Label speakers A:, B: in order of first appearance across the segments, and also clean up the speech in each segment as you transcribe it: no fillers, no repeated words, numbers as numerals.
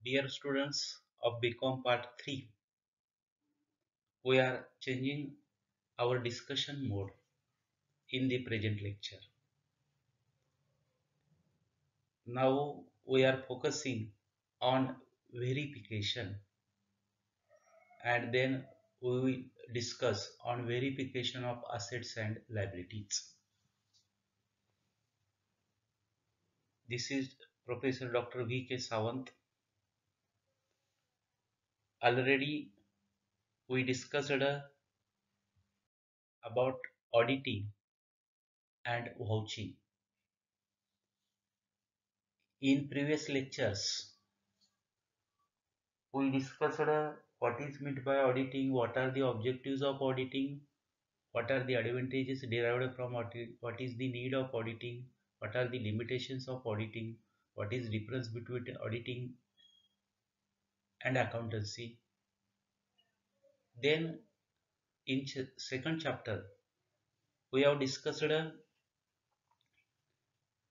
A: Dear students of BCom Part 3, we are changing our discussion mode in the present lecture. Now we are focusing on verification and then we will discuss on verification of assets and liabilities. This is Professor Dr. V.K. Sawant. Already we discussed about auditing and vouching. In previous lectures, we discussed what is meant by auditing, what are the objectives of auditing, what are the advantages derived from audit, what is the need of auditing, what are the limitations of auditing, what is difference between auditing and accountancy. Then in second chapter, we have discussed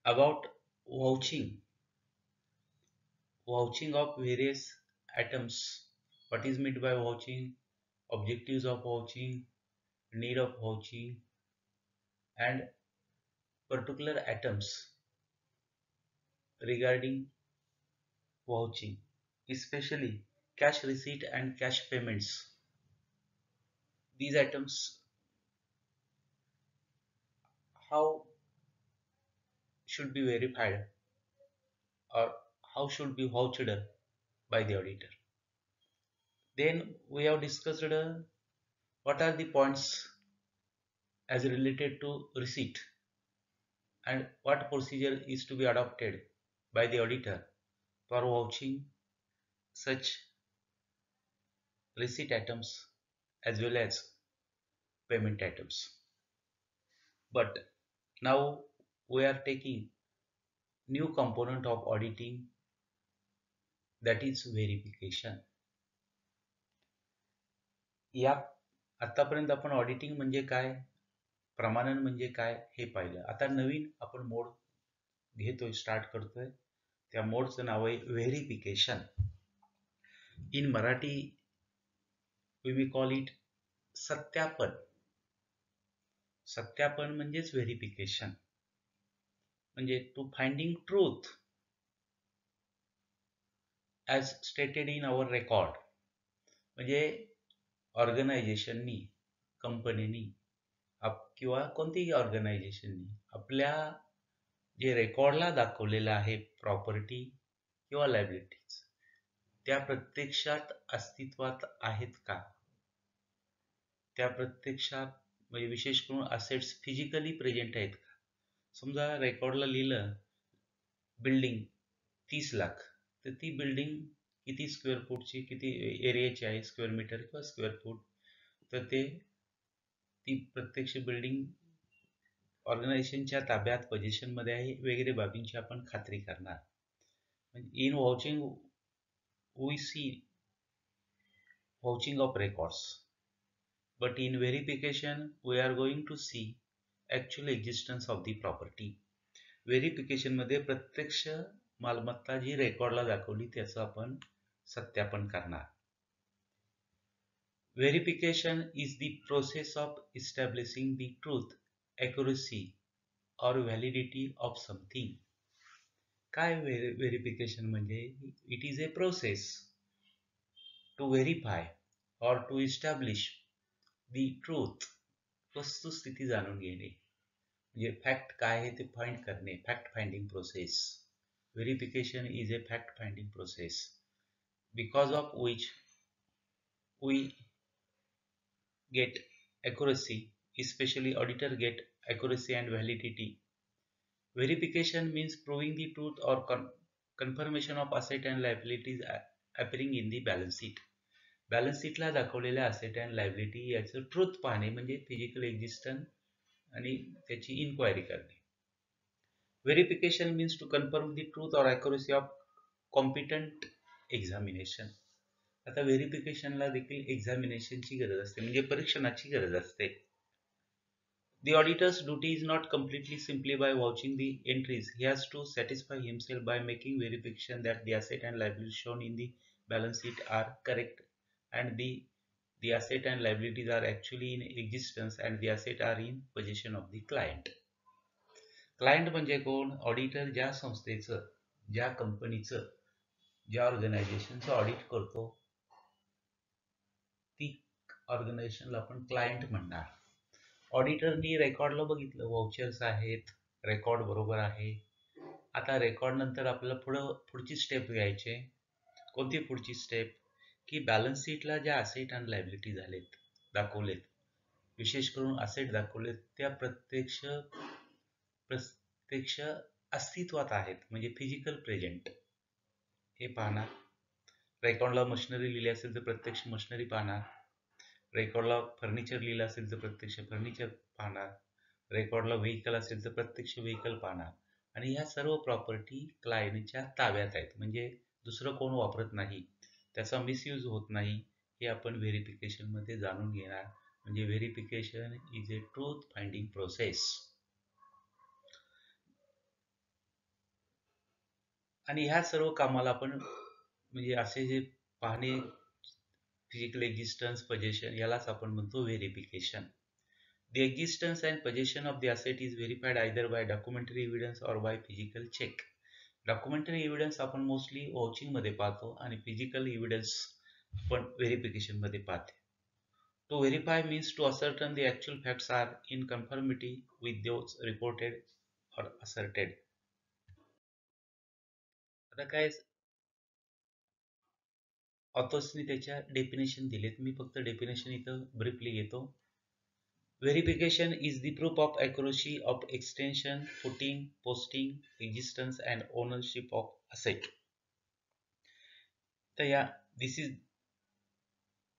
A: about vouching, vouching of various items, what is meant by vouching, objectives of vouching, need of vouching, and particular items regarding vouching, especially cash receipt and cash payments. These items, how should be verified or how should be vouched by the auditor. Then we have discussed what are the points as related to receipt and what procedure is to be adopted by the auditor for vouching such receipt items as well as payment items. But now we are taking new component of auditing, that is verification. या आतापर्यंत आपण auditing म्हणजे काय, प्रमाणन म्हणजे काय हे पाहिलं. आता नवीन आपण मोड घेतोय, स्टार्ट करतोय. त्या मोडचं नाव आहे verification. In Marathi we call it सत्यापन. सत्यापन म्हणजेच व्हेरिफिकेशन, म्हणजे to finding truth as stated in our record. म्हणजे ऑर्गनायझेशननी, कंपनीनी किंवा कोणतीही ऑर्गनायझेशननी आपल्या जे रेकॉर्डला दाखवलेलं आहे प्रॉपर्टी किंवा लायबिलिटीज, त्या प्रत्यक्षात अस्तित्वात आहेत का, त्या प्रत्यक्षात म्हणजे विशेष करून असेट्स फिजिकली प्रेझेंट आहेत का. समजा रेकॉर्डला लिहिलं बिल्डिंग 30 लाख, तर ती बिल्डिंग किती स्क्वेअर फूटची, किती एरियाची आहे, स्क्वेअर मीटर किंवा स्क्वेअर फूट, तर ती प्रत्यक्ष बिल्डिंग ऑर्गनायझेशनच्या ताब्यात पोझिशनमध्ये आहे वगैरे बाबींची आपण खात्री करणार. In vouching we see vouching of records, but in verification we are going to see actual existence of the property. Verification मध्ये प्रत्यक्ष मालमत्ता जी रेकॉर्डला दाखवली त्याचं आपण सत्यापन करणार. Verification is the process of establishing the truth, accuracy और व्हॅलिडिटी ऑफ समथिंग. काय व्हेरिफिकेशन म्हणजे? It is a process to verify और टू इस्टॅब्लिश दी ट्रूथ. वस्तुस्थिती जाणून घेणे म्हणजे फॅक्ट काय आहे ते फाइंड करणे, fact finding process. Verification is a fact finding process because of which we get accuracy, especially auditor get accuracy and validity. Verification means proving the truth or confirmation of asset and liabilities appearing in the balance sheet. Balance शीटला दाखवलेल्या asset and liability याचं truth पाहणे म्हणजे physical existence आणि त्याची inquiry करणे. Verification means to confirm the truth और accuracy of competent examination. आता व्हेरिफिकेशनला देखील एक्झामिनेशनची गरज असते, म्हणजे परीक्षणाची गरज असते. The auditor's duty is not completely simply by watching the entries. He has to satisfy himself by making verification that the asset and liability shown in the balance sheet are correct and the asset and liabilities are actually in existence and the asset are in possession of the client. Client म्हणजे कोण? Auditor ज्या संस्थेचं, ज्या कंपनीचं, ज्या ऑर्गनायझेशनचं audit करतो ती ऑर्गनायझेशनला आपण क्लायंट म्हणणार. ऑडिटरनी रेकॉर्डला बघितलं, वाउचर्स आहेत, रेकॉर्ड बरोबर आहे. आता रेकॉर्ड नंतर आपल्याला पुढची स्टेप घ्यायची. कोणती पुढची स्टेप? की बॅलन्स शीटला ज्या असेट आणि लायबिलिटी झालेत, दाखवलेत, विशेष करून असेट दाखवलेत, त्या प्रत्यक्ष अस्तित्वात आहेत, म्हणजे फिजिकल प्रेझेंट, हे पाहणार. रेकॉर्डला मशिनरी लिहिली असेल तर प्रत्यक्ष मशिनरी पाहणार. रेकॉर्डला फर्निचर लिहिलं असेल तर प्रत्यक्ष फर्निचर पाहणार. रेकॉर्डला व्हेकल असेल तर प्रत्यक्ष व्हेकल पाहणार. आणि ह्या सर्व प्रॉपर्टी क्लायंटच्या ताब्यात आहेत, म्हणजे दुसरं कोण वापरत नाही, त्याचा मिसयूज होत नाही, हे आपण व्हेरिफिकेशनमध्ये जाणून घेणार. म्हणजे verification is a truth finding process. आणि ह्या सर्व कामाला आपण म्हणजे असे जे पाहणे, फिजिकल एक्झिस्टन्स, पोझेशन, यालाच आपण म्हणतो verification. The existence and possession of the asset is verified either by documentary evidence or by physical check. Documentary evidence आपण मोस्टली वॉचिंग मध्ये पाहतो आणि फिजिकल एव्हिडन्स आपण व्हेरिफिकेशन मध्ये पाहतो. To verify means to ascertain the actual facts are in conformity with those reported or asserted. आता काय ऑथर्सनी त्याच्या डेफिनेशन दिलेत, मी फक्त डेफिनेशन इथं ब्रीफली घेतो. Verification is the proof of accuracy of extension, footing, posting, existence and ownership of asset. तर या this is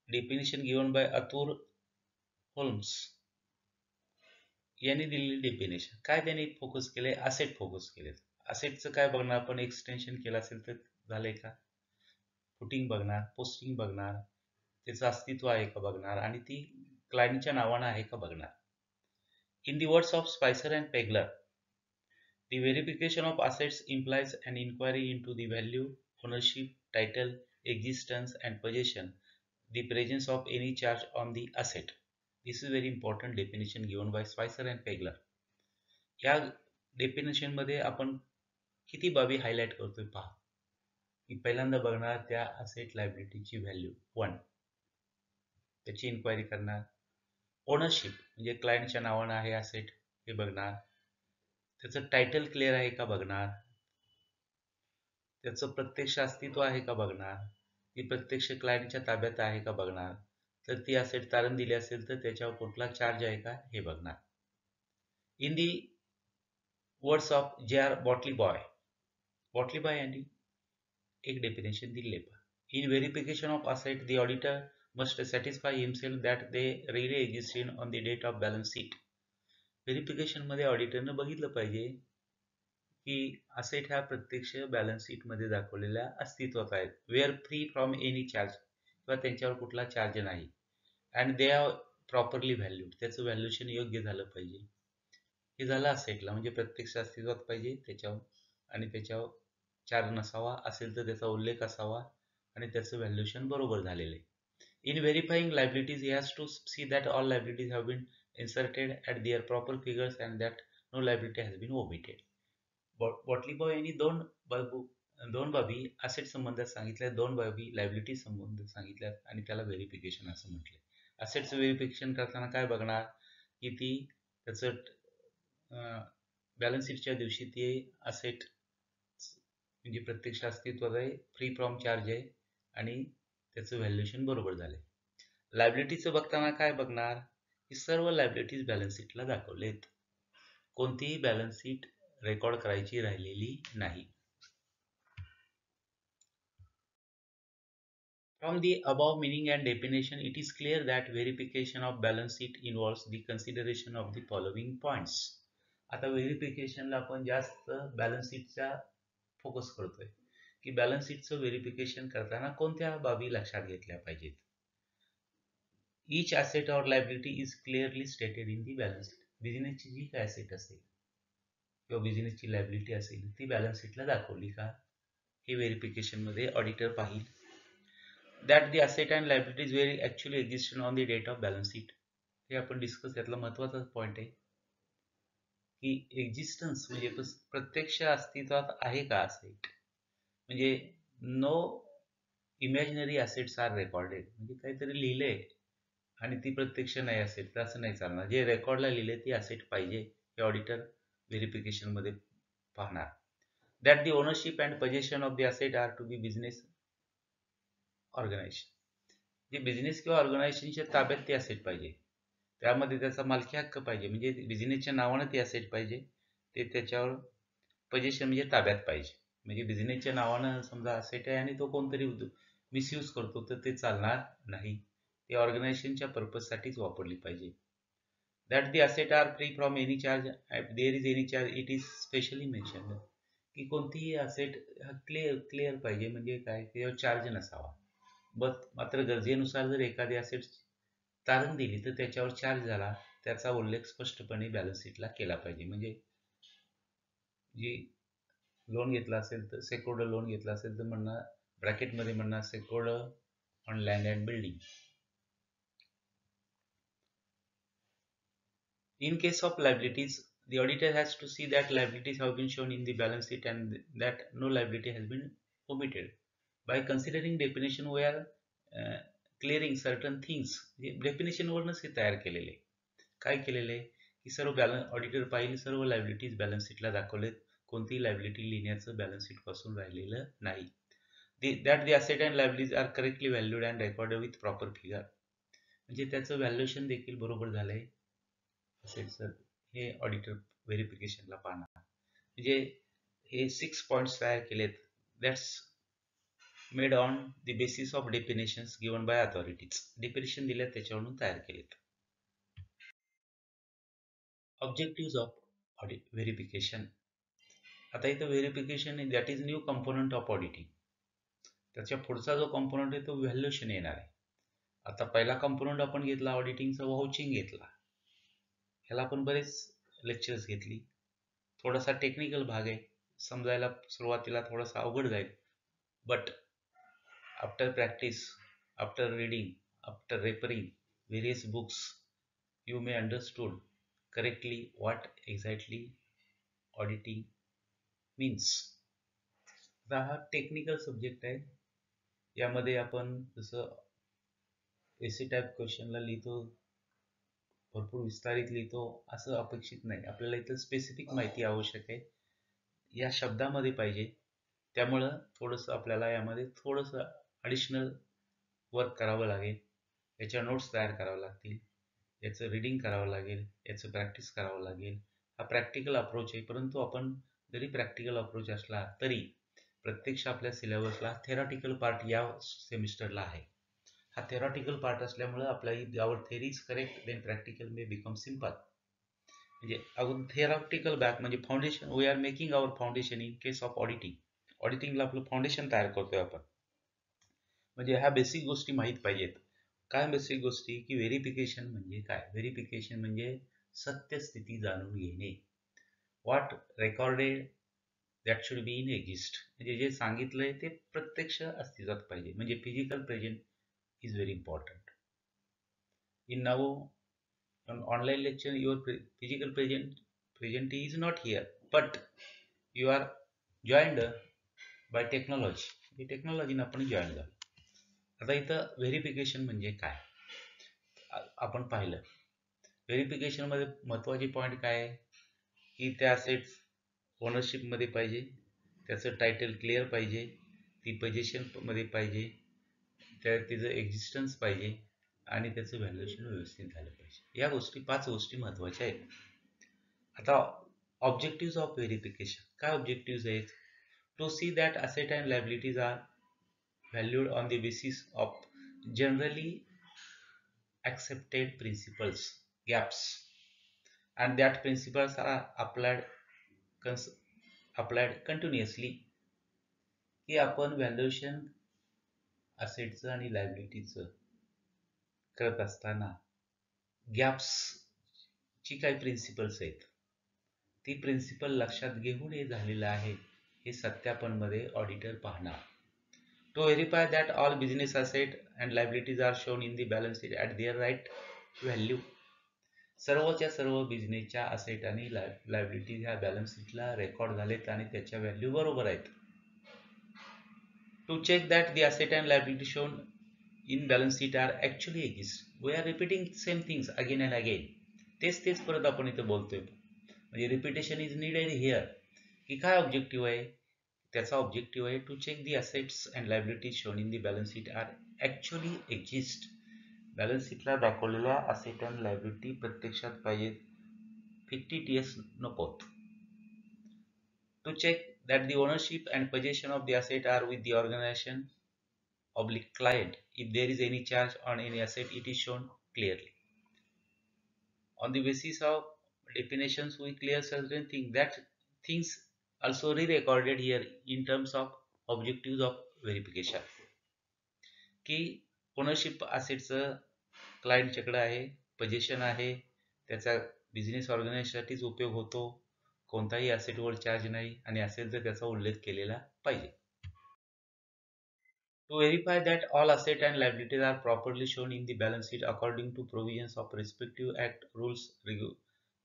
A: definition given by Arthur Holmes. यांनी दिलेली डेफिनेशन. काय त्यांनी फोकस केले? असेट फोकस केले. असेटचं काय बघणार आपण? एक्सटेन्शन केलं असेल तर झालंय का, फुटिंग बघणार, पोस्टिंग बघणार, त्याचं अस्तित्व आहे का बघणार, आणि ती क्लायंटच्या नावानं आहे का बघणार. In the words of Spicer and Pegler, the verification of assets implies an inquiry into the value, ownership, title, existence and possession, the presence of any charge on the asset. This is very important definition given by Spicer and Pegler. या definition मध्ये आपण किती बाबी highlight करतोय पहा. की पहिल्यांदा बघणार त्या असेट लायबिलिटीची व्हॅल्यू 1, त्याची इन्क्वायरी करणार. ओनरशिप म्हणजे क्लायंटच्या नावानं आहे असेट, हे बघणार. त्याचं टायटल क्लिअर आहे का बघणार. त्याचं प्रत्यक्ष अस्तित्व आहे का बघणार. ती प्रत्यक्ष क्लायंटच्या ताब्यात आहे का बघणार. तर ती असेट तारण दिली असेल तर त्याच्यावर कुठला चार्ज आहे का हे बघणार. In the words of J.R. Batliboi यांनी एक डेफिनेशन दिले पहा. In verification of asset the auditor must satisfy himself that they really existed on the date of balance sheet. Verification मध्ये ऑडिटरनं बघितलं पाहिजे की असेट ह्या प्रत्यक्ष बॅलन्स शीट मध्ये दाखवलेल्या अस्तित्वात आहेत, where free from any charge, किंवा त्यांच्यावर कुठला चार्ज नाही, and they are properly valued, त्याचं व्हॅल्युएशन योग्य झालं पाहिजे. हे झालं असेटला, म्हणजे प्रत्यक्ष अस्तित्वात पाहिजे त्याच्यावर, आणि त्याच्यावर चार्ज नसावा, असेल तर त्याचा उल्लेख असावा, आणि त्याचं व्हॅल्युएशन बरोबर झालेलं आहे. In verifying liabilities, he has to see that all liabilities have been inserted at their proper figures and that no liability has been omitted. Batliboi यांनी दोन बाबी असेट संबंधात सांगितल्या, 2 बाबी लायबिलिटी संबंधात सांगितल्यात, आणि त्याला व्हेरिफिकेशन असं म्हटले. असेटचं व्हेरिफिकेशन करताना काय बघणार की ती त्याचं बॅलन्स शीटच्या दिवशी ते असेट म्हणजे प्रत्यक्ष अस्तित्वात आहे, फ्री फ्रॉम चार्ज आहे, आणि त्याचं व्हॅल्युएशन बरोबर झाले. लायबिलिटीचं बघताना काय बघणार की सर्व लायबिलिटीज बॅलन्स शीटला दाखवलेत, कोणतीही बॅलन्स शीट रेकॉर्ड करायची राहिलेली नाही. From the above meaning and definition, it is clear that verification of balance sheet involves the consideration of the following points. आता व्हेरिफिकेशनला आपण जास्त बॅलन्स शीटचा फोकस करतोय की बॅलन्स शीटचं व्हेरिफिकेशन करताना कोणत्या बाबी लक्षात घेतल्या पाहिजेत. Each asset or liability is clearly stated in the balance sheet. बिझनेसची जी काय असेट असेल किंवा बिझनेसची लायबिलिटी असेल ती बॅलन्स शीटला दाखवली का, हे व्हेरिफिकेशनमध्ये ऑडिटर पाहिल. That the asset and liabilities very actually exist on the date of balance sheet. हे आपण डिस्कस यातला महत्त्वाचा पॉईंट आहे की एक्झिस्टन्स म्हणजे प्रत्यक्ष अस्तित्वात आहे का असेट. म्हणजे no imaginary assets are recorded. म्हणजे काहीतरी लिहिलंय आणि ती प्रत्यक्ष नाही असेल तर असं नाही चालणार. जे रेकॉर्डला लिहिले ती असेट पाहिजे हे ऑडिटर व्हेरिफिकेशनमध्ये पाहणार. That the ownership and possession of the asset are to be business organization. जे बिझनेस किंवा ऑर्गनायझेशनच्या ताब्यात ती असेट पाहिजे, त्यामध्ये त्याचा मालकी हक्क पाहिजे. म्हणजे बिझनेसच्या नावानं ती असेट पाहिजे, ते त्याच्यावर पोझेशन म्हणजे ताब्यात पाहिजे. म्हणजे बिझनेसच्या नावानं समजा असेट आहे आणि तो कोणतरी मिसयूज करतो तर ते चालणार नाही. ते ऑर्गनायझेशनच्या पर्पजसाठीच वापरली पाहिजे. That the asset are free from any charge. There is any charge it is specially mention. की कोणतीही असेट क्लिअर पाहिजे. म्हणजे काय, त्याच्यावर चार्ज नसावा. मात्र गरजेनुसार जर एखादी असेट तारण दिली तर त्याच्यावर चार्ज झाला त्याचा उल्लेख स्पष्टपणे बॅलन्स शीटला केला पाहिजे. म्हणजे जी लोन घेतला असेल तर सेक्युर्ड लोन घेतला असेल तर म्हणणार ब्रॅकेटमध्ये म्हणणार secured on land and building. In case of liabilities, the auditor has to see that liabilities have been shown in the balance sheet and that no liability has been omitted. By considering definition, we are clearing certain things. Definition वरूनच हे तयार केलेले. काय केलेले की सर्व balance auditor पाहिजे, सर्व लायबिलिटीज बॅलन्स शीटला दाखवलेत. कोणतीही लायबिलिटी लिहिण्याचं बॅलन्स शीट पासून राहिलेलं नाही. That the asset and liabilities are correctly valued and recorded with proper figure. म्हणजे त्याचं व्हॅल्युएशन देखील बरोबर झालंय असेट्सचं, हे ऑडिटर व्हेरिफिकेशनला पाहणार. म्हणजे हे 6 पॉईंट्स तयार केलेत. That's made on the basis of definitions given by authorities. Definition दिल्यात त्याच्यावरून तयार केलेत. Objective of audit verification. आता इथं verification that is new component of auditing. त्याच्या पुढचा जो कंपोनंट आहे तो व्हॅल्युएशन येणार आहे. आता पहिला कंपोनंट आपण घेतला ऑडिटिंगचा, वाउचिंग घेतला. ह्याला आपण बरेच लेक्चर्स घेतली. थोडासा टेक्निकल भाग आहे, समजायला सुरुवातीला थोडासा अवघड जाईल. But after practice, after reading, after referring various books, you may understood correctly what exactly auditing means. आता हा टेक्निकल सब्जेक्ट आहे. यामध्ये आपण जसं एसी टाईप क्वेश्चनला लिहितो, भरपूर विस्तारित लिहितो असं अपेक्षित नाही. आपल्याला इथं स्पेसिफिक माहिती आवश्यक आहे, या शब्दामध्ये पाहिजे. त्यामुळं थोडंसं आपल्याला यामध्ये थोडंसं ॲडिशनल वर्क करावं लागेल. याच्या नोट्स तयार करावं लागतील, याचं रीडिंग करावं लागेल, याचं प्रॅक्टिस करावं लागेल. हा प्रॅक्टिकल अप्रोच आहे. परंतु आपण जरी प्रॅक्टिकल अप्रोच असला तरी प्रत्यक्ष आपल्या सिलेबसला थेरॉटिकल पार्ट या सेमिस्टरला आहे. हा थेरॉटिकल पार्ट असल्यामुळं आपल्या our theory is correct then practical may become simple. म्हणजे अगोदर थेरॉटिकल बॅक म्हणजे foundation. We are making our foundation in case of auditing. ऑडिटिंगला आपलं फाउंडेशन तयार करतोय आपण. म्हणजे ह्या बेसिक गोष्टी माहीत पाहिजेत. काय बेसिक गोष्टी की व्हेरिफिकेशन म्हणजे काय. व्हेरिफिकेशन म्हणजे सत्यस्थिती जाणून घेणे. What recorded that should be in exist. म्हणजे जे सांगितलंय ते प्रत्यक्ष अस्तित्वात पाहिजे. म्हणजे physical present is very important. In now online lecture your physical present is not here, but you are joined by technology. ही टेक्नॉलॉजीनं आपण जॉईन झालो. आता इथं व्हेरिफिकेशन म्हणजे काय आपण पाहिलं. व्हेरिफिकेशनमध्ये महत्त्वाचे पॉईंट काय आहे की त्या असेट्स ओनरशिपमध्ये पाहिजे, त्याचं टायटल क्लिअर पाहिजे, ती पोझिशनमध्ये पाहिजे, तिचं एक्झिस्टन्स पाहिजे आणि त्याचं व्हॅल्युएशन व्यवस्थित झालं पाहिजे. या गोष्टी 5 गोष्टी महत्त्वाच्या आहेत. आता ऑब्जेक्टिव्ह ऑफ व्हेरिफिकेशन काय ऑब्जेक्टिव्ह आहेत. To see that asset and liabilities are valued on the basis of generally accepted principles, gaps, and that principles are applied continuously. की आपण व्हॅल्युएशन असेटचं आणि लायबिलिटीचं करत असताना गॅप्स ची काही प्रिन्सिपल्स आहेत. ती प्रिन्सिपल लक्षात घेऊन हे झालेलं आहे हे सत्यापनमध्ये ऑडिटर पाहणार. To verify that all business asset and liabilities are shown in the balance sheet at their right value. सर्वच्या सर्व बिझनेसच्या असेट आणि लायबिलिटीज ह्या बॅलन्स शीटला रेकॉर्ड झालेत आणि त्याच्या व्हॅल्यू बरोबर आहेत. To check that the asset and liability shown in balance sheet are actually exist. We are repeating same things again and again. तेच परत आपण इथे बोलतोय. म्हणजे रिपिटेशन इज नीडेड हिअर. की काय ऑब्जेक्टिव्ह आहे? त्याचा ऑब्जेक्टिव्ह आहे to check the assets and liabilities shown in the balance sheet are actually exist. Balance शीटला दाखवलेल्या असेट अँड लायबिलिटी प्रत्यक्षात पाहिजेत, फिक्टिटियस नकोत. To check that the ownership and possession of the asset are with the organization oblique client. If there is any charge on any asset, it is shown clearly. On the basis of definitions, we clear certain things. That things also re-recorded here in terms of objectives of verification. की ownership असेटचं क्लायंटच्याकडे आहे, position आहे, त्याचा business ऑर्गनायझेशनसाठीच उपयोग होतो, कोणताही ॲसेटवर charge नाही आणि असेल तर त्याचा उल्लेख केलेला पाहिजे. To verify that all asset and liabilities are properly shown in the balance sheet according to provisions of respective act, rules,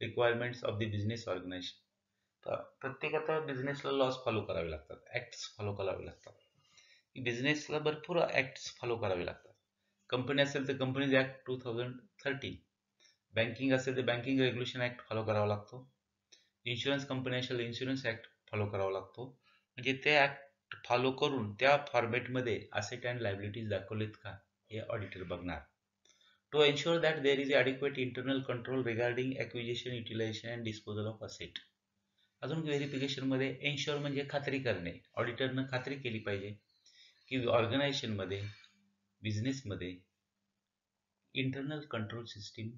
A: requirements of the business organization. तर प्रत्येक आता बिझनेसला लॉज फॉलो करावे लागतात, ॲक्ट्स फॉलो करावे लागतात. बिझनेसला भरपूर ॲक्ट्स फॉलो करावे लागतात. कंपनी असेल तर कंपनीज ॲक्ट 2013, बँकिंग असेल तर बँकिंग रेग्युलेशन ॲक्ट फॉलो करावा लागतो, इन्शुरन्स कंपनी असेल इन्शुरन्स ॲक्ट फॉलो करावा लागतो. म्हणजे ते ॲक्ट फॉलो करून त्या फॉर्मॅटमध्ये असेट अँड लायबिलिटीज दाखवलेत का हे ऑडिटर बघणार. To ensure that there is adequate internal control regarding acquisition, utilization and disposal of asset. अजून व्हेरिफिकेशनमध्ये एन्श्युअर म्हणजे खात्री करणे. ऑडिटरनं खात्री केली पाहिजे की ऑर्गनायझेशनमध्ये, बिझनेसमध्ये इंटरनल कंट्रोल सिस्टीम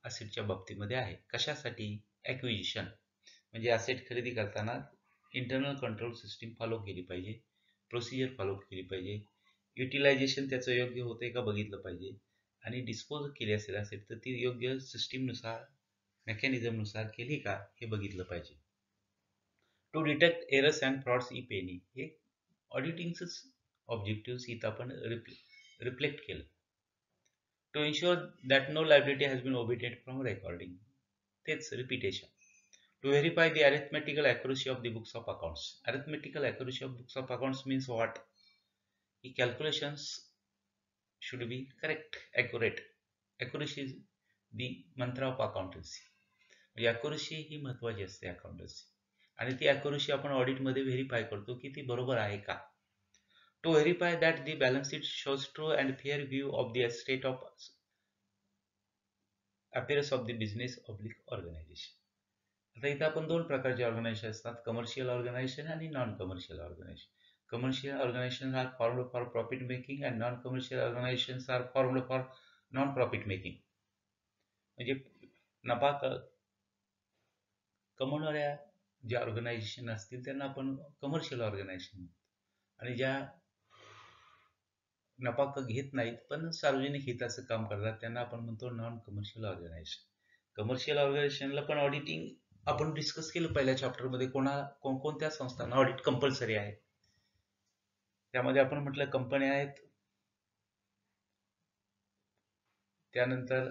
A: असेटच्या बाबतीमध्ये आहे. कशासाठी? ॲक्विजिशन म्हणजे असेट खरेदी करताना इंटरनल कंट्रोल सिस्टीम फॉलो केली पाहिजे, प्रोसिजर फॉलो केली पाहिजे, युटिलायझेशन त्याचं योग्य होते का बघितलं पाहिजे, आणि डिस्पोज केली असेल असेल तर ती योग्य सिस्टीमनुसार, मेकॅनिझमनुसार केली का हे बघितलं पाहिजे. To detect errors and frauds if any, हे ऑडिटिंगचंच ऑब्जेक्टिव्ह इथं आपण रिफ्लेक्ट केलं. To ensure that no liability has been omitted from recording, तेच repetition. To verify the arithmetical accuracy of the books of accounts. Arithmetical accuracy of books of accounts means what? The calculations should be correct, accurate. Accuracy is the mantra of accountancy. म्हणजे accuracy ही महत्त्वाची असते accountancy, आणि ती accuracy आपण ऑडिटमध्ये verify करतो की ती बरोबर आहे का. To verify that the balance sheet shows true and fair view of the state of affairs of the business oblique organization. आता इथं आपण दोन प्रकारचे ऑर्गनायझेशन असतात, कमर्शियल ऑर्गनायझेशन आणि non commercial organization. Commercial organization are formed for profit making and non commercial organization are formed for non profit making. म्हणजे नफा कमवणाऱ्या ज्या ऑर्गनायझेशन असतील त्यांना आपण कमर्शियल ऑर्गनायझेशन म्हणतो, आणि ज्या नफा घेत नाहीत पण सार्वजनिक हिताचं काम करतात त्यांना आपण म्हणतो नॉन कमर्शियल ऑर्गनायझेशन. कमर्शियल ऑर्गनायझेशनला पण ऑडिटिंग आपण डिस्कस केलं पहिल्या चॅप्टरमध्ये. कोणकोणत्या संस्थांना ऑडिट कंपल्सरी आहे. त्यामध्ये आपण म्हटलं कंपन्या आहेत, त्यानंतर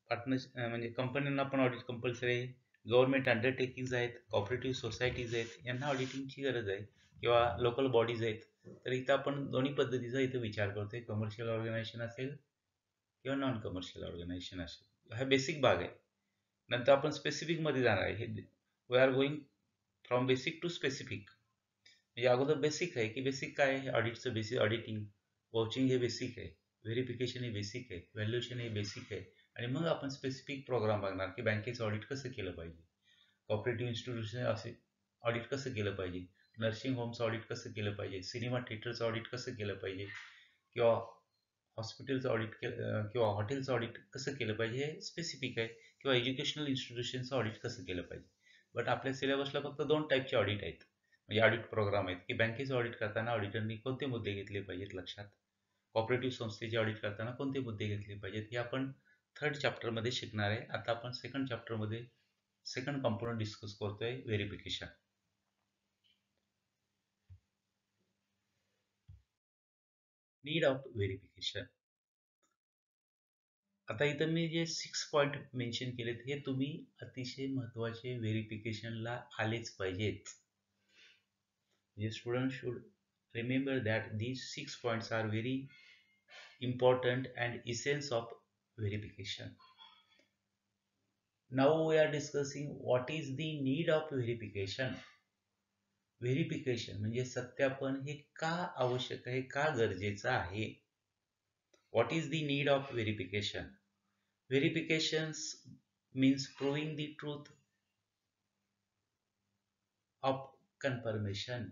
A: पार्टनर्स म्हणजे कंपन्यांना पण ऑडिट कंपल्सरी आहे, गव्हर्नमेंट अंडरटेकिंग्ज आहेत, कॉपरेटिव्ह सोसायटीज आहेत, यांना ऑडिटिंगची गरज आहे, किंवा लोकल बॉडीज आहेत. तर इथं आपण दोन्ही पद्धतीचा इथं विचार करतोय, कमर्शियल ऑर्गनायझेशन असेल किंवा नॉन कमर्शियल ऑर्गनायझेशन असेल. हा बेसिक भाग आहे. नंतर आपण स्पेसिफिकमध्ये जाणार आहे. We are going from basic to specific. म्हणजे अगोदर बेसिक आहे की बेसिक काय आहे, ऑडिटचं बेसिक, ऑडिटिंग वॉचिंग हे बेसिक आहे, व्हेरिफिकेशन हे बेसिक आहे, व्हॅल्युएशन हे बेसिक आहे, आणि मग आपण स्पेसिफिक प्रोग्राम बघणार की बँकेचं ऑडिट कसं केलं पाहिजे, कॉपरेटिव्ह इन्स्टिट्यूशन असे ऑडिट कसं केलं पाहिजे, नर्सिंग होमचं ऑडिट कसं केलं पाहिजे, सिनेमा थिएटरचं ऑडिट कसं केलं पाहिजे, किंवा हॉस्पिटलचं ऑडिट किंवा हॉटेलचं ऑडिट कसं केलं पाहिजे हे स्पेसिफिक आहे, किंवा एज्युकेशनल इन्स्टिट्यूशनचं ऑडिट कसं केलं पाहिजे. बट आपल्या सिलेबसला फक्त दोन टाईपचे ऑडिट आहेत, म्हणजे ऑडिट प्रोग्राम आहेत, की बँकेचं ऑडिट करताना ऑडिटरनी कोणते मुद्दे घेतले पाहिजेत लक्षात, कॉपरेटिव्ह संस्थेचे ऑडिट करताना कोणते मुद्दे घेतले पाहिजेत हे आपण थर्ड चॅप्टरमध्ये शिकणार आहे. आता आपण सेकंड चॅप्टरमध्ये सेकंड कंपोनंट डिस्कस करतोय, व्हेरिफिकेशन. Need of verification. आता इथं मी जे 6 पॉईंट मेन्शन केलेत हे तुम्ही अतिशय महत्त्वाचे व्हेरिफिकेशनला आलेच पाहिजेत. म्हणजे student should remember that these 6 points are very important and essence of verification. Now we are discussing what is the need of verification. Verification म्हणजे सत्यापन हे का आवश्यक आहे, का गरजेचं आहे. What is the need of verification. Verifications means proving the truth of confirmation.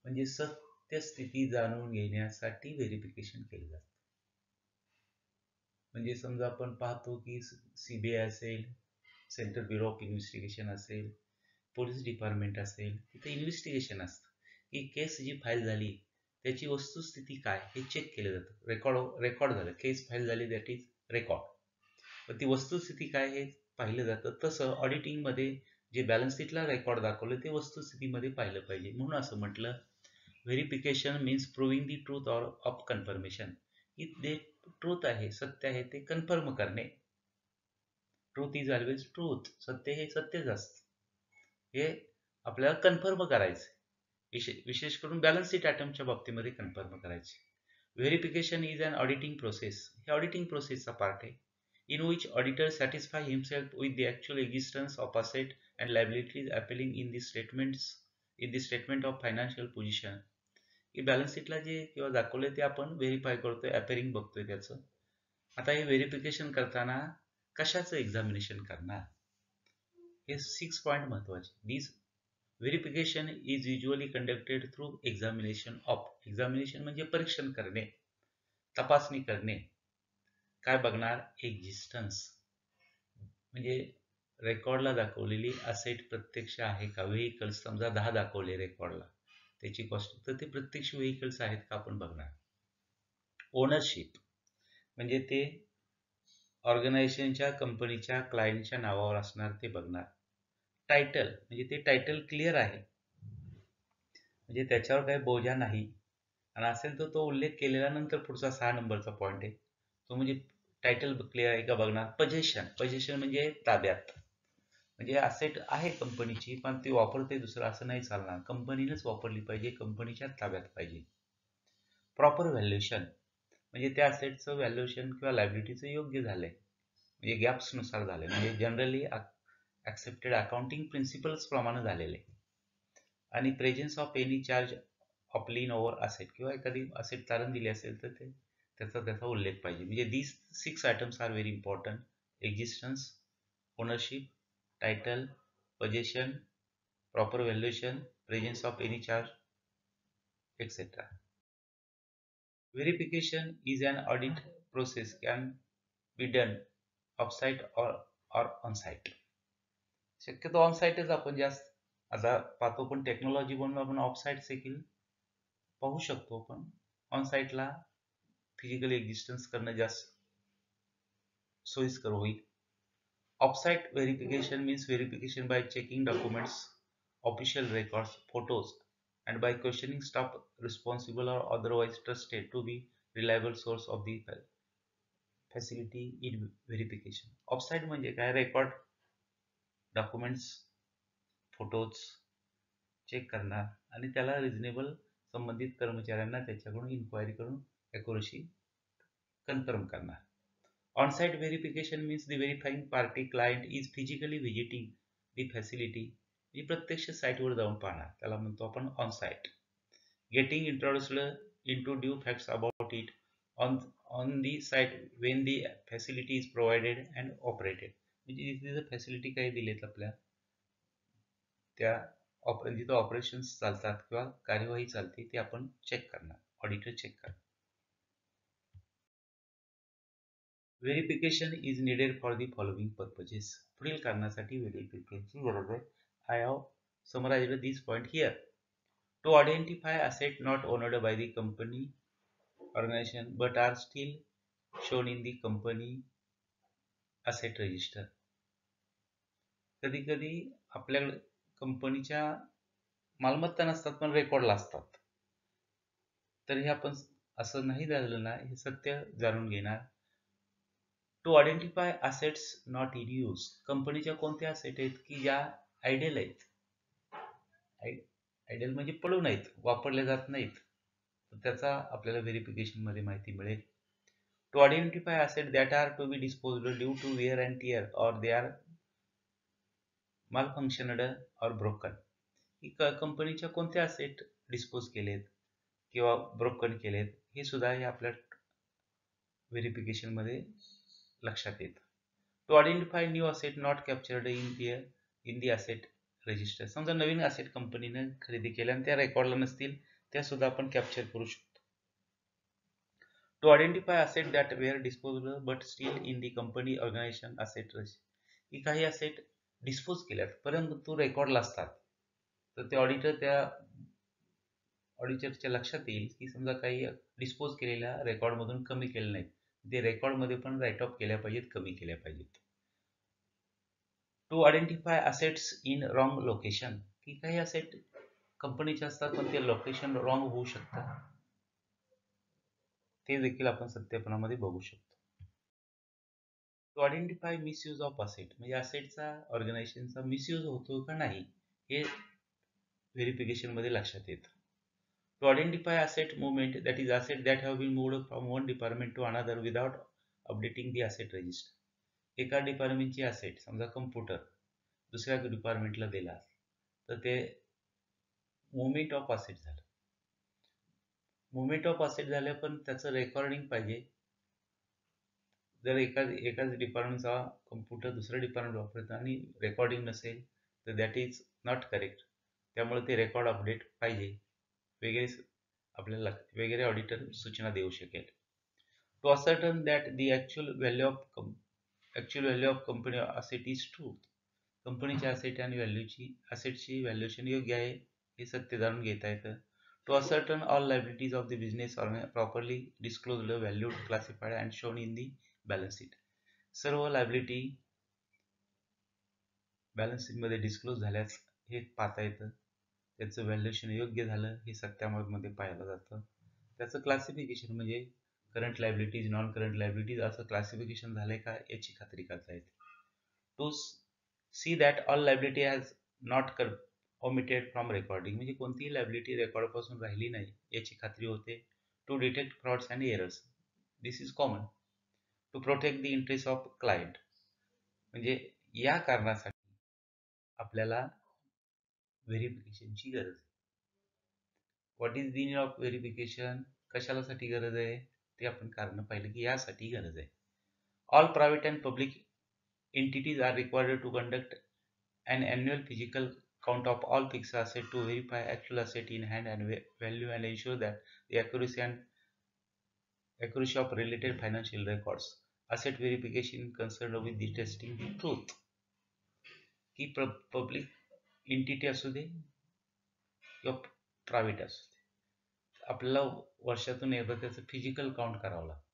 A: म्हणजे सत्यस्थिती जाणून घेण्यासाठी व्हेरिफिकेशन केलं जातं. म्हणजे समजा आपण पाहतो की सीबीआय असेल, सेंट्रल ब्युरो ऑफ इन्व्हेस्टिगेशन असेल, पोलीस डिपार्टमेंट असेल, तिथे इन्व्हेस्टिगेशन असतं की केस जी फाईल झाली त्याची वस्तुस्थिती काय हे चेक केलं जातं. रेकॉर्ड झालं, केस फाईल झाली, दॅट इज रेकॉर्ड. पण ती वस्तुस्थिती काय हे पाहिलं जातं. तसं ऑडिटिंगमध्ये जे बॅलन्स शीटला रेकॉर्ड दाखवलं ते वस्तुस्थितीमध्ये पाहिलं पाहिजे. म्हणून असं म्हटलं verification means proving the truth of confirmation. की जे ट्रूथ आहे, सत्य आहे ते कन्फर्म करणे. Truth is always truth. सत्य हे सत्यच असतं, हे आपल्याला कन्फर्म करायचं. विशेष करून बॅलन्स शीट आयटमच्या बाबतीमध्ये कन्फर्म करायचे. Verification is an auditing process. हे ऑडिटिंग प्रोसेसचा पार्ट आहे. in which auditor satisfy himself with the actual existence of asset and liabilities appearing in the statement of financial position. की balance शीटला जे किंवा दाखवले ते आपण व्हेरीफाय करतोय, अपेरिंग बघतोय त्याचं. आता हे व्हेरिफिकेशन करताना कशाचं एक्झामिनेशन करणार, हे 6 पॉईंट महत्वाचे. This verification is usually conducted through examination of. Examination म्हणजे परीक्षण करणे, तपासणी करणे. काय बघणार, एक्झिस्टन्स म्हणजे रेकॉर्डला दाखवलेली असेट प्रत्यक्ष आहे का. व्हेइकल्स समजा 10 दाखवले रेकॉर्डला, त्याची कॉस्ट, तर ते प्रत्यक्ष व्हेइकल्स आहेत का आपण बघणार. ओनरशिप म्हणजे ते ऑर्गनायझेशनच्या, कंपनीच्या, क्लायंटच्या नावावर असणार ते बघणार. टायटल म्हणजे ते टायटल क्लिअर आहे, म्हणजे त्याच्यावर काही बोजा नाही, आणि असेल तर तो उल्लेख केलेल्यानंतर पुढचा 6 नंबरचा पॉईंट आहे तो म्हणजे टायटल क्लिअर आहे का बघणार. पजेशन म्हणजे ताब्यात, म्हणजे असेट आहे कंपनीची पण ती वापरते दुसरं असं नाही चालणार, कंपनीनेच वापरली पाहिजे, कंपनीच्या ताब्यात पाहिजे. प्रॉपर व्हॅल्युएशन म्हणजे त्या असेटचं व्हॅल्युएशन किंवा लायबिलिटीचं योग्य झालंय, म्हणजे गॅप्सनुसार झालंय, म्हणजे जनरली ॲक्सेप्टेड अकाउंटिंग प्रिन्सिपल्स प्रमाणे झालेले. आणि presence of any charge of lien over asset, किंवा एखादी असेट तारण दिली असेल तर ते त्याचा उल्लेख पाहिजे. म्हणजे these 6 items are very important. Existence, ownership, title, possession, proper valuation, presence of any charge, etc. Verification is an audit process, can be done offsite or on site. शक्यतो ऑन साईटच आपण जास्त आता पाहतो, पण टेक्नॉलॉजी म्हणून आपण ऑफ साईट देखील पाहू शकतो, पण ऑन साईटला फिजिकल एक्झिस्टन्स करणं जास्त सोयीस्कर होईल. Off-site verification means verification by checking documents, official records, photos, and by questioning staff responsible or otherwise trusted to be reliable source of the facility in verification. Off-site म्हणजे काय, record, documents, photos check करणार आणि त्याला reasonable संबंधित कर्मचाऱ्यांना त्याच्याकडून inquiry करून accuracy confirm करणार. On-site verification means the verifying party client is physically visiting the facility. म्हणजे प्रत्यक्ष साईटवर जाऊन पाहणार, त्याला म्हणतो आपण on site. Getting introduced into due facts about it on the site when the facility is provided and operated. म्हणजे जिथे फॅसिलिटी काही दिलेत आपल्या त्या जिथं ऑपरेशन्स चालतात किंवा कार्यवाही चालते ते आपण चेक करणार, ऑडिटर चेक करणार. Verification is needed for the following purposes. पुढील कारणासाठी व्हेरिफिकेशनची गरज आहे. I have summarised this point here. To identify asset not owned by the company organization but are still shown in the company asset register. कधी कधी आपल्याकडे कंपनीच्या मालमत्ता नसतात पण रेकॉर्डला असतात. तर हे आपण असं नाही झालं ना, हे सत्य जाणून घेणार. To identify assets not in use. कंपनीच्या कोणत्या असेट आहेत की ज्या आयडियल आहेत. आयडियल म्हणजे पडून आहेत, वापरले जात नाहीत, तर त्याचा आपल्याला व्हेरिफिकेशन मध्ये माहिती मिळेल. To identify asset that are to be disposed due to wear and tear or they are malfunctioned or broken. ही कंपनीच्या कोणत्या असेट डिस्पोज केलेत किंवा ब्रोकन केलेत हे सुद्धा हे आपल्या व्हेरिफिकेशन मध्ये लक्षात येतं. To identify new asset not captured in the asset register. समजा नवीन असेट कंपनीने खरेदी केल्या आणि त्या रेकॉर्डला नसतील, त्या सुद्धा आपण कॅप्चर करू शकतो. To identify asset that were disposed but still in the company organization asset register. ही काही असेट डिस्पोज केल्यात परंतु रेकॉर्डला असतात, तर ते ऑडिटरच्या लक्षात येईल की समजा काही डिस्पोज केलेल्या रेकॉर्डमधून कमी केले नाहीत, ते रेकॉर्डमध्ये पण राईट ऑफ केल्या पाहिजेत, कमी केल्या पाहिजेत. To identify assets in wrong location. की काही असेट कंपनीचे असतात पण ते लोकेशन रॉंग होऊ शकतात, ते देखील आपण सत्यापनामध्ये बघू शकतो. To identify misuse of asset. म्हणजे असेटचा ऑर्गनायझेशनचा मिसयूज होतो का नाही हे व्हेरिफिकेशन मध्ये लक्षात येतं. To identify asset movement, that is asset that have been moved from one department to another without updating the asset register. एका डिपार्टमेंटची असेट, समजा कम्प्युटर दुसऱ्या डिपार्टमेंटला दिला तर ते मुवमेंट ऑफ असेट झालं. मुवमेंट ऑफ असेट झालं पण त्याचं रेकॉर्डिंग पाहिजे. जर एकाच डिपार्टमेंटचा कम्प्युटर दुसऱ्या डिपार्टमेंट वापरत आणि रेकॉर्डिंग नसेल तर दॅट इज नॉट करेक्ट. त्यामुळे ते रेकॉर्ड अपडेट पाहिजे वगैरे आपल्याला वगैरे ऑडिटर सूचना देऊ शकेल. To ascertain that the actual value of company asset is true. कंपनीच्या असेट आणि असेटची व्हॅल्युएशन योग्य आहे हे सत्य जाणून घेता येतं. To ascertain all liabilities of the business properly disclosed, valued, classified and shown in the balance sheet. सर्व लायबिलिटी बॅलन्स शीटमध्ये डिस्क्लोज झाल्यास हे पाहता येतं. त्याचं व्हॅल्युएशन योग्य झालं हे सत्यामध्ये पाहिलं जातं. त्याचं क्लासिफिकेशन म्हणजे current liabilities, non current liabilities असं क्लासिफिकेशन झालंय का याची खात्री करता येते. To see that all liability has not omitted from recording. म्हणजे कोणतीही लायबिलिटी रेकॉर्डपासून राहिली नाही याची खात्री होते. To detect frauds and errors, this is common. To protect the interest of client. म्हणजे या कारणासाठी आपल्याला व्हेरिफिकेशनची गरज आहे. What is the need of verification. कशासाठी गरज आहे ते आपण कारण पाहिलं की यासाठी गरज आहे. All private and public entities are required to conduct an annual physical count of all fixed assets to verify actual asset in hand and value and ensure that the accuracy of related financial records. Asset verification concerned with the testing the truth. की public entity असू दे किंवा private असू दे, आपल्याला वर्षातून एकदा त्याचं physical count करावं लागतं.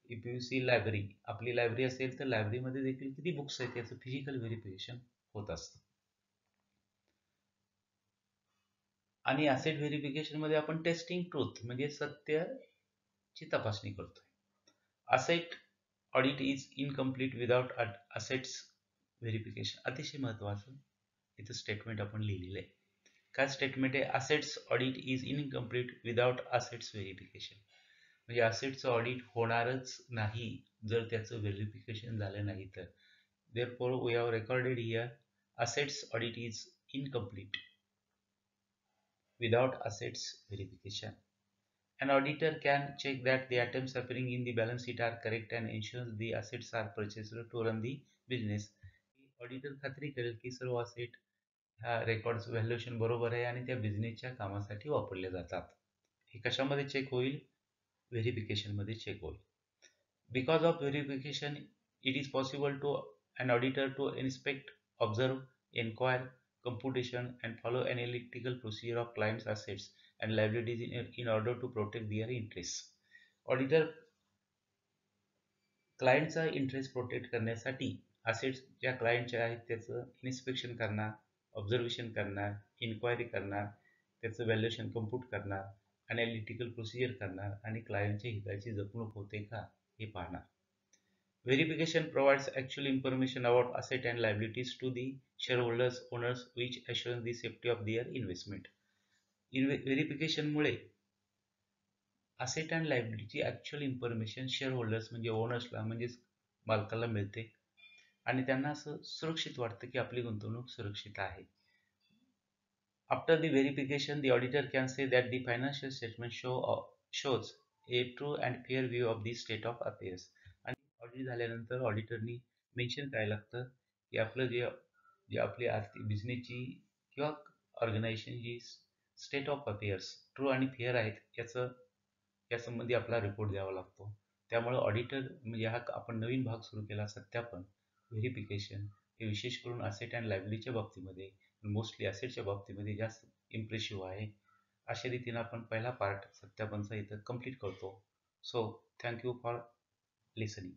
A: इफ यू सी लायब्ररी, आपली लायब्ररी असेल तर लायब्ररीमध्ये देखील किती बुक्स आहेत याचं फिजिकल व्हेरिफिकेशन होत असतं. आणि असेट व्हेरिफिकेशन मध्ये आपण टेस्टिंग ट्रूथ म्हणजे सत्याची तपासणी करतोय. Asset audit is incomplete without assets verification. अतिशय महत्वाचं इथं स्टेटमेंट आपण लिहिलेलं आहे. काय स्टेटमेंट आहे? Assets audit is incomplete without assets verification. म्हणजे असेटचं ऑडिट होणारच नाही जर त्याचं व्हेरिफिकेशन झालं नाही तर. Therefore we have recorded here assets audit is incomplete without assets verification. An auditor can check that the items appearing in the balance sheet are correct and ensures the assets are purchased to run the business. Auditor खात्री करेल की सर्व asset ह्या records valuation बरोबर आहे आणि त्या बिझनेसच्या कामासाठी वापरले जातात. हे कशामध्ये चेक होईल? व्हेरिफिकेशन मध्ये चेक होईल. Because of verification it is possible to an auditor to inspect, observe, enquire, computation and follow analytical procedure of clients' assets and liabilities in order to protect their interests. Auditor क्लायंटचा interest protect करण्यासाठी assets ज्या क्लायंटचे आहेत त्याचं inspection करणार, observation करणार, inquiry करणार, त्याचं व्हॅल्युएशन कम्प्यूट करणार, अनॅलिटिकल प्रोसिजर करणार आणि क्लायंटच्या हिताची जपणूक होते का हे पाहणार. Verification provides actual information about asset and liabilities to the shareholders, owners, which assures the safety of their investment. व्हेरिफिकेशनमुळे असेट अँड लायबिलिटीची ॲक्च्युअल इन्फॉर्मेशन शेअर होल्डर्स म्हणजे ओनर्सला म्हणजेच मालकाला मिळते आणि त्यांना असं सुरक्षित वाटतं की आपली गुंतवणूक सुरक्षित आहे. After the verification, the auditor can say that the financial statement shows a true and fair view of the state of affairs. आणि ऑडिट झाल्यानंतर ऑडिटरनी मेन्शन करायला लागतं की आपलं जे जे आपली आर्थिक बिझनेसची किंवा ऑर्गनायझेशनची स्टेट ऑफ अफेअर्स ट्रू आणि फेअर आहेत यासंबंधी आपला रिपोर्ट द्यावा लागतो. त्यामुळे ऑडिटर म्हणजे हा आपण नवीन भाग सुरू केला सत्यापन व्हेरिफिकेशन हे विशेष करून असेट अँड लायबिलिटीच्या बाबतीमध्ये मोस्टली असेटच्या बाबतीमध्ये जास्त इम्प्रेसिव्ह आहे. अशा रीतीनं आपण पहिला पार्ट सत्यापनचा इथं कंप्लीट करतो. So thank you for listening.